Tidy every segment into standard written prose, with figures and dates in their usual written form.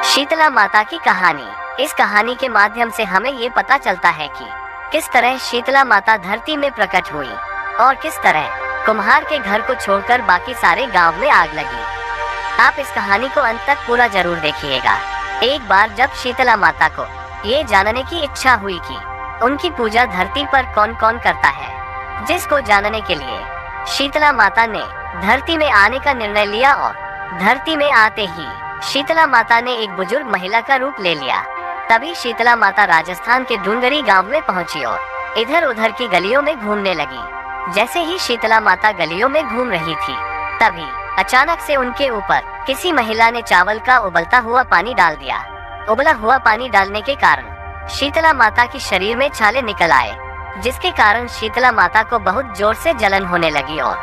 शीतला माता की कहानी। इस कहानी के माध्यम से हमें ये पता चलता है कि किस तरह शीतला माता धरती में प्रकट हुई और किस तरह कुम्हार के घर को छोड़कर बाकी सारे गांव में आग लगी। आप इस कहानी को अंत तक पूरा जरूर देखिएगा। एक बार जब शीतला माता को ये जानने की इच्छा हुई कि उनकी पूजा धरती पर कौन कौन करता है, जिसको जानने के लिए शीतला माता ने धरती में आने का निर्णय लिया और धरती में आते ही शीतला माता ने एक बुजुर्ग महिला का रूप ले लिया। तभी शीतला माता राजस्थान के डूंगरी गांव में पहुंची और इधर उधर की गलियों में घूमने लगी। जैसे ही शीतला माता गलियों में घूम रही थी, तभी अचानक से उनके ऊपर किसी महिला ने चावल का उबलता हुआ पानी डाल दिया। उबला हुआ पानी डालने के कारण शीतला माता के शरीर में छाले निकल आए, जिसके कारण शीतला माता को बहुत जोर से जलन होने लगी और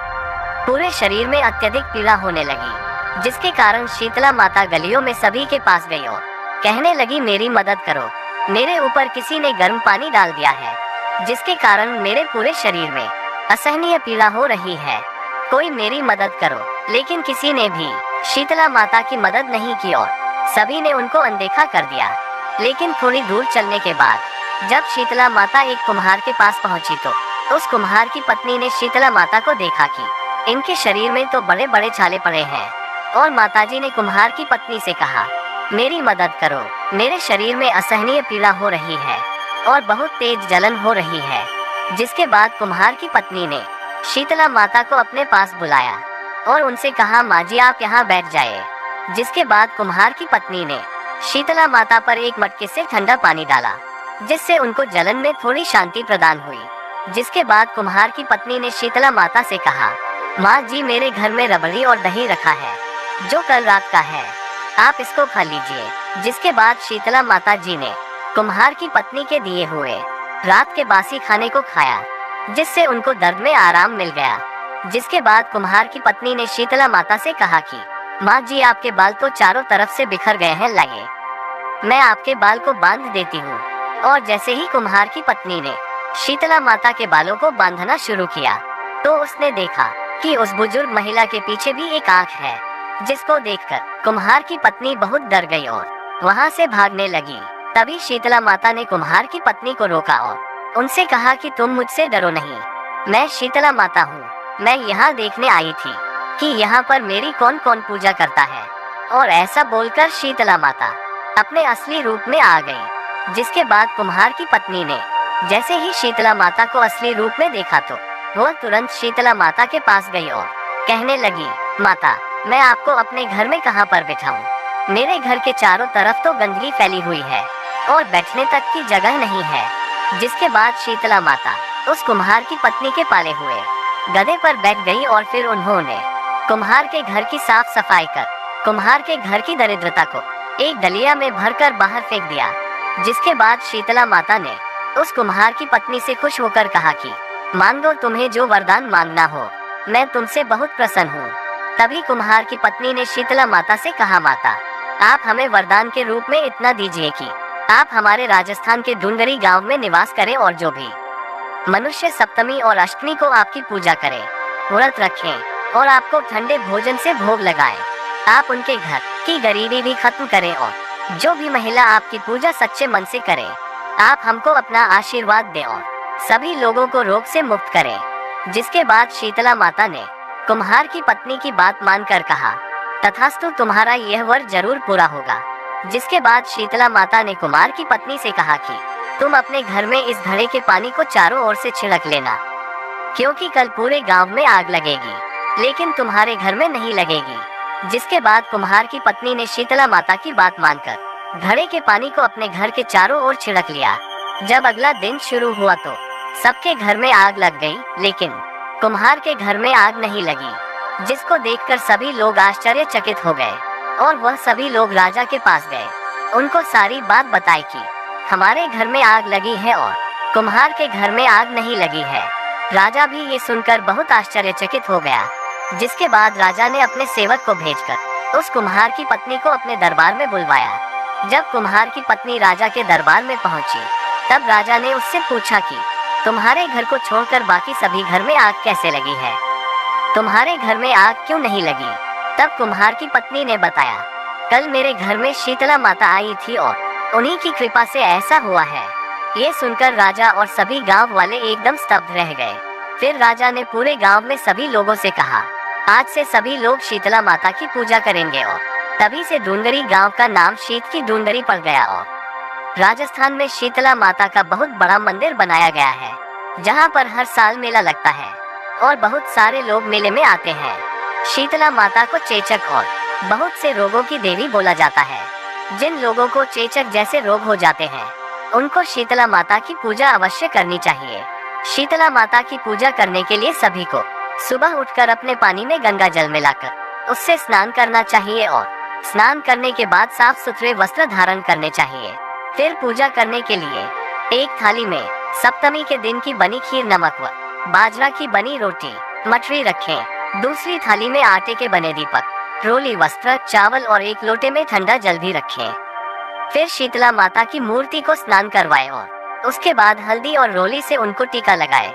पूरे शरीर में अत्यधिक पीड़ा होने लगी, जिसके कारण शीतला माता गलियों में सभी के पास गई और कहने लगी, मेरी मदद करो, मेरे ऊपर किसी ने गर्म पानी डाल दिया है, जिसके कारण मेरे पूरे शरीर में असहनीय पीड़ा हो रही है, कोई मेरी मदद करो। लेकिन किसी ने भी शीतला माता की मदद नहीं की और सभी ने उनको अनदेखा कर दिया। लेकिन थोड़ी दूर चलने के बाद जब शीतला माता एक कुम्हार के पास पहुंची तो उस कुम्हार की पत्नी ने शीतला माता को देखा कि इनके शरीर में तो बड़े बड़े छाले पड़े हैं और माताजी ने कुम्हार की पत्नी से कहा, मेरी मदद करो, मेरे शरीर में असहनीय पीड़ा हो रही है और बहुत तेज जलन हो रही है। जिसके बाद कुम्हार की पत्नी ने शीतला माता को अपने पास बुलाया और उनसे कहा, माँ जी आप यहाँ बैठ जाए। जिसके बाद कुम्हार की पत्नी ने शीतला माता पर एक मटके से ठंडा पानी डाला, जिससे उनको जलन में थोड़ी शांति प्रदान हुई। जिसके बाद कुम्हार की पत्नी ने शीतला माता से कहा, माँ जी मेरे घर में रबड़ी और दही रखा है जो कल रात का है, आप इसको खा लीजिए। जिसके बाद शीतला माता जी ने कुम्हार की पत्नी के दिए हुए रात के बासी खाने को खाया, जिससे उनको दर्द में आराम मिल गया। जिसके बाद कुम्हार की पत्नी ने शीतला माता से कहा कि माँ जी आपके बाल तो चारों तरफ से बिखर गए हैं, लाइए मैं आपके बाल को बांध देती हूँ। और जैसे ही कुम्हार की पत्नी ने शीतला माता के बालों को बांधना शुरू किया तो उसने देखा कि उस बुजुर्ग महिला के पीछे भी एक आँख है, जिसको देखकर कुम्हार की पत्नी बहुत डर गई और वहाँ से भागने लगी। तभी शीतला माता ने कुम्हार की पत्नी को रोका और उनसे कहा कि तुम मुझसे डरो नहीं, मैं शीतला माता हूँ, मैं यहाँ देखने आई थी कि यहाँ पर मेरी कौन कौन पूजा करता है। और ऐसा बोलकर शीतला माता अपने असली रूप में आ गई। जिसके बाद कुम्हार की पत्नी ने जैसे ही शीतला माता को असली रूप में देखा तो वह तुरंत शीतला माता के पास गई और कहने लगी, माता मैं आपको अपने घर में कहाँ पर बिठाऊं? मेरे घर के चारों तरफ तो गंदगी फैली हुई है और बैठने तक की जगह नहीं है। जिसके बाद शीतला माता उस कुम्हार की पत्नी के पाले हुए गधे पर बैठ गई और फिर उन्होंने कुम्हार के घर की साफ सफाई कर कुम्हार के घर की दरिद्रता को एक डलिया में भरकर बाहर फेंक दिया। जिसके बाद शीतला माता ने उस कुम्हार की पत्नी से खुश होकर कहा कि मांग लो, तुम्हें जो वरदान मांगना हो, मैं तुमसे बहुत प्रसन्न हूँ। तभी कुम्हार की पत्नी ने शीतला माता से कहा, माता आप हमें वरदान के रूप में इतना दीजिए कि आप हमारे राजस्थान के डूंगरी गांव में निवास करें और जो भी मनुष्य सप्तमी और अष्टमी को आपकी पूजा करें, व्रत रखें और आपको ठंडे भोजन से भोग लगाएं, आप उनके घर की गरीबी भी खत्म करें और जो भी महिला आपकी पूजा सच्चे मन से करे, आप हमको अपना आशीर्वाद दें और सभी लोगों को रोग से मुक्त करें। जिसके बाद शीतला माता ने कुम्हार की पत्नी की बात मानकर कहा, तथास्तु, तुम्हारा यह वर जरूर पूरा होगा। जिसके बाद शीतला माता ने कुम्हार की पत्नी से कहा कि तुम अपने घर में इस घड़े के पानी को चारों ओर से छिड़क लेना, क्योंकि कल पूरे गांव में आग लगेगी, लेकिन तुम्हारे घर में नहीं लगेगी। जिसके बाद कुम्हार की पत्नी ने शीतला माता की बात मानकर घड़े के पानी को अपने घर के चारों ओर छिड़क लिया। जब अगला दिन शुरू हुआ तो सबके घर में आग लग गई, लेकिन कुम्हार के घर में आग नहीं लगी। जिसको देखकर सभी लोग आश्चर्यचकित हो गए और वह सभी लोग राजा के पास गए, उनको सारी बात बताई कि हमारे घर में आग लगी है और कुम्हार के घर में आग नहीं लगी है। राजा भी ये सुनकर बहुत आश्चर्यचकित हो गया। जिसके बाद राजा ने अपने सेवक को भेजकर उस कुम्हार की पत्नी को अपने दरबार में बुलवाया। जब कुम्हार की पत्नी राजा के दरबार में पहुंची, तब राजा ने उससे पूछा कि तुम्हारे घर को छोड़कर बाकी सभी घर में आग कैसे लगी है, तुम्हारे घर में आग क्यों नहीं लगी? तब कुम्हार की पत्नी ने बताया, कल मेरे घर में शीतला माता आई थी और उन्हीं की कृपा से ऐसा हुआ है। ये सुनकर राजा और सभी गांव वाले एकदम स्तब्ध रह गए। फिर राजा ने पूरे गांव में सभी लोगों से कहा, आज से सभी लोग शीतला माता की पूजा करेंगे। और तभी से ढूंढरी गांव का नाम शीत की ढूंढरी पड़ गया। और राजस्थान में शीतला माता का बहुत बड़ा मंदिर बनाया गया है, जहां पर हर साल मेला लगता है और बहुत सारे लोग मेले में आते हैं। शीतला माता को चेचक और बहुत से रोगों की देवी बोला जाता है। जिन लोगों को चेचक जैसे रोग हो जाते हैं, उनको शीतला माता की पूजा अवश्य करनी चाहिए। शीतला माता की पूजा करने के लिए सभी को सुबह उठकर अपने पानी में गंगा जल मिलाकर उससे स्नान करना चाहिए और स्नान करने के बाद साफ सुथरे वस्त्र धारण करने चाहिए। फिर पूजा करने के लिए एक थाली में सप्तमी के दिन की बनी खीर, नमक व बाजरा की बनी रोटी, मठरी रखें। दूसरी थाली में आटे के बने दीपक, रोली वस्त्र, चावल और एक लोटे में ठंडा जल भी रखें। फिर शीतला माता की मूर्ति को स्नान करवाएं और उसके बाद हल्दी और रोली से उनको टीका लगाएं।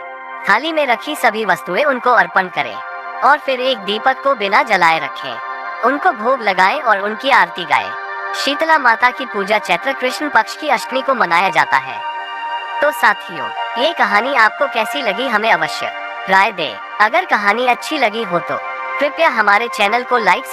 थाली में रखी सभी वस्तुएं उनको अर्पण करें और फिर एक दीपक को बिना जलाए रखें। उनको भोग लगाएं और उनकी आरती गाएं। शीतला माता की पूजा चैत्र कृष्ण पक्ष की अष्टमी को मनाया जाता है। तो साथियों, ये कहानी आपको कैसी लगी हमें अवश्य राय दें। अगर कहानी अच्छी लगी हो तो कृपया हमारे चैनल को लाइक